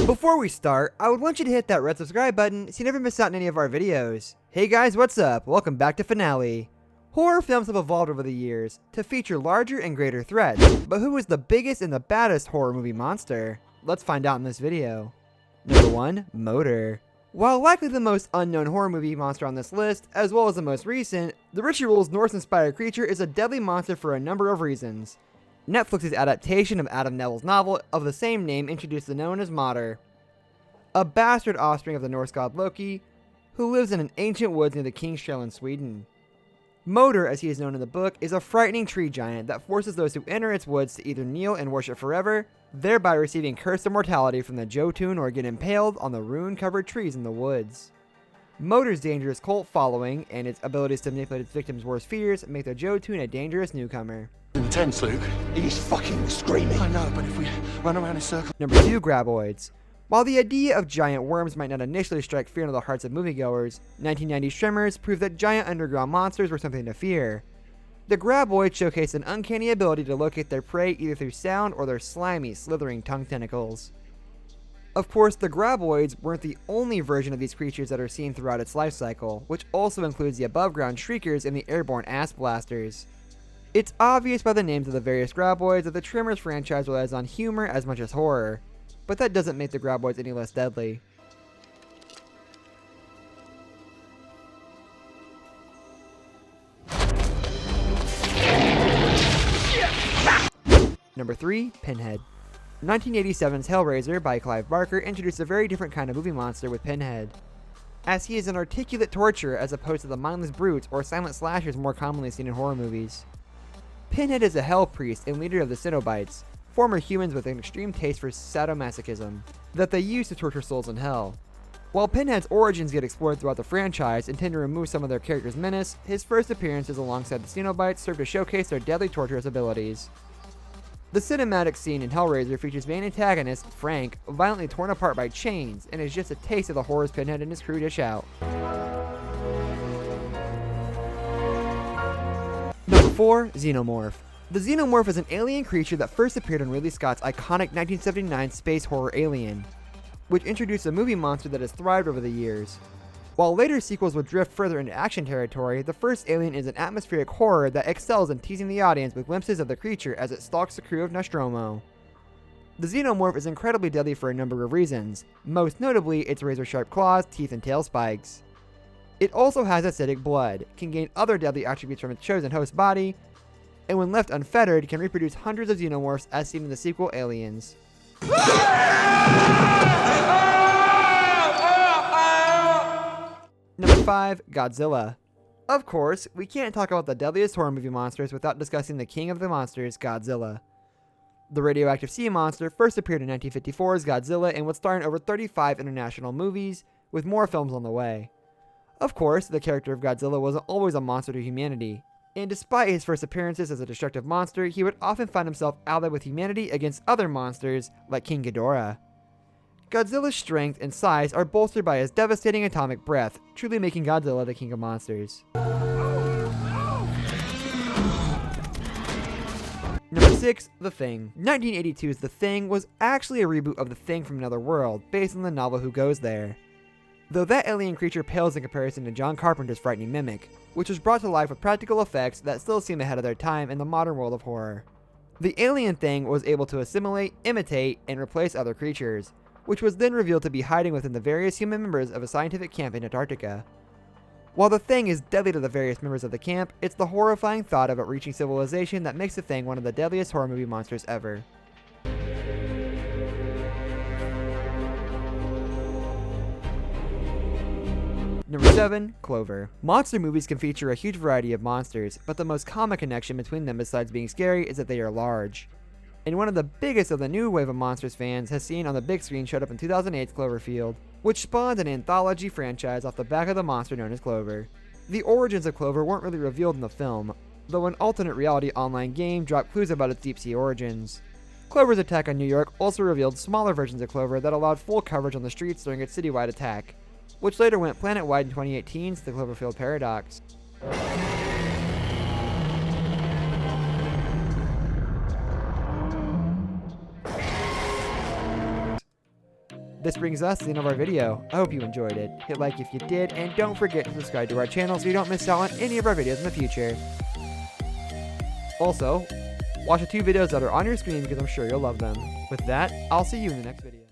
Before we start, I would want you to hit that red subscribe button so you never miss out on any of our videos. Hey guys, what's up? Welcome back to Finale. Horror films have evolved over the years to feature larger and greater threats, but who is the biggest and the baddest horror movie monster? Let's find out in this video. Number 1. Motor. While likely the most unknown horror movie monster on this list, as well as the most recent, the Ritual's Norse-inspired creature is a deadly monster for a number of reasons. Netflix's adaptation of Adam Neville's novel of the same name introduced the known as Motor, a bastard offspring of the Norse god Loki, who lives in an ancient woods near the King's in Sweden. Motor, as he is known in the book, is a frightening tree giant that forces those who enter its woods to either kneel and worship forever, thereby receiving cursed immortality from the Jotun, or get impaled on the rune-covered trees in the woods. Motor's dangerous cult following and its abilities to manipulate its victims' worst fears make the Jotun a dangerous newcomer. Intense, Luke. He's fucking screaming. I know, but if we run around in circles... Number 2. Graboids. While the idea of giant worms might not initially strike fear into the hearts of moviegoers, 1990's Tremors proved that giant underground monsters were something to fear. The Graboids showcased an uncanny ability to locate their prey either through sound or their slimy, slithering tongue tentacles. Of course, the Graboids weren't the only version of these creatures that are seen throughout its life cycle, which also includes the above-ground shriekers and the airborne ass blasters. It's obvious by the names of the various Graboids that the Tremors franchise relies on humor as much as horror, but that doesn't make the Graboids any less deadly. Number 3. Pinhead. 1987's Hellraiser by Clive Barker introduced a very different kind of movie monster with Pinhead, as he is an articulate torturer as opposed to the mindless brutes or silent slashers more commonly seen in horror movies. Pinhead is a hell priest and leader of the Cenobites, former humans with an extreme taste for sadomasochism that they use to torture souls in hell. While Pinhead's origins get explored throughout the franchise and tend to remove some of their character's menace, his first appearances alongside the Cenobites serve to showcase their deadly torturous abilities. The cinematic scene in Hellraiser features main antagonist, Frank, violently torn apart by chains, and is just a taste of the horrors Pinhead and his crew dish out. Number 4. Xenomorph. The Xenomorph is an alien creature that first appeared in Ridley Scott's iconic 1979 space horror Alien, which introduced a movie monster that has thrived over the years. While later sequels would drift further into action territory, the first Alien is an atmospheric horror that excels in teasing the audience with glimpses of the creature as it stalks the crew of Nostromo. The Xenomorph is incredibly deadly for a number of reasons, most notably its razor-sharp claws, teeth, and tail spikes. It also has acidic blood, can gain other deadly attributes from its chosen host body, and when left unfettered can reproduce hundreds of xenomorphs as seen in the sequel Aliens. Number 5. Godzilla. Of course, we can't talk about the deadliest horror movie monsters without discussing the king of the monsters, Godzilla. The radioactive sea monster first appeared in 1954's Godzilla and would star in over 35 international movies, with more films on the way. Of course, the character of Godzilla wasn't always a monster to humanity, and despite his first appearances as a destructive monster, he would often find himself allied with humanity against other monsters like King Ghidorah. Godzilla's strength and size are bolstered by his devastating atomic breath, truly making Godzilla the king of monsters. Number 6. The Thing. 1982's The Thing was actually a reboot of The Thing from Another World, based on the novel Who Goes There, though that alien creature pales in comparison to John Carpenter's frightening mimic, which was brought to life with practical effects that still seem ahead of their time in the modern world of horror. The alien thing was able to assimilate, imitate, and replace other creatures, which was then revealed to be hiding within the various human members of a scientific camp in Antarctica. While the Thing is deadly to the various members of the camp, it's the horrifying thought of it reaching civilization that makes the Thing one of the deadliest horror movie monsters ever. Number 7. Clover. Monster movies can feature a huge variety of monsters, but the most common connection between them besides being scary is that they are large. And one of the biggest of the new wave of monsters fans has seen on the big screen showed up in 2008's Cloverfield, which spawned an anthology franchise off the back of the monster known as Clover. The origins of Clover weren't really revealed in the film, though an alternate reality online game dropped clues about its deep sea origins. Clover's attack on New York also revealed smaller versions of Clover that allowed full coverage on the streets during its citywide attack, which later went planet-wide in 2018's The Cloverfield Paradox. This brings us to the end of our video. I hope you enjoyed it. Hit like if you did, and don't forget to subscribe to our channel so you don't miss out on any of our videos in the future. Also, watch the 2 videos that are on your screen because I'm sure you'll love them. With that, I'll see you in the next video.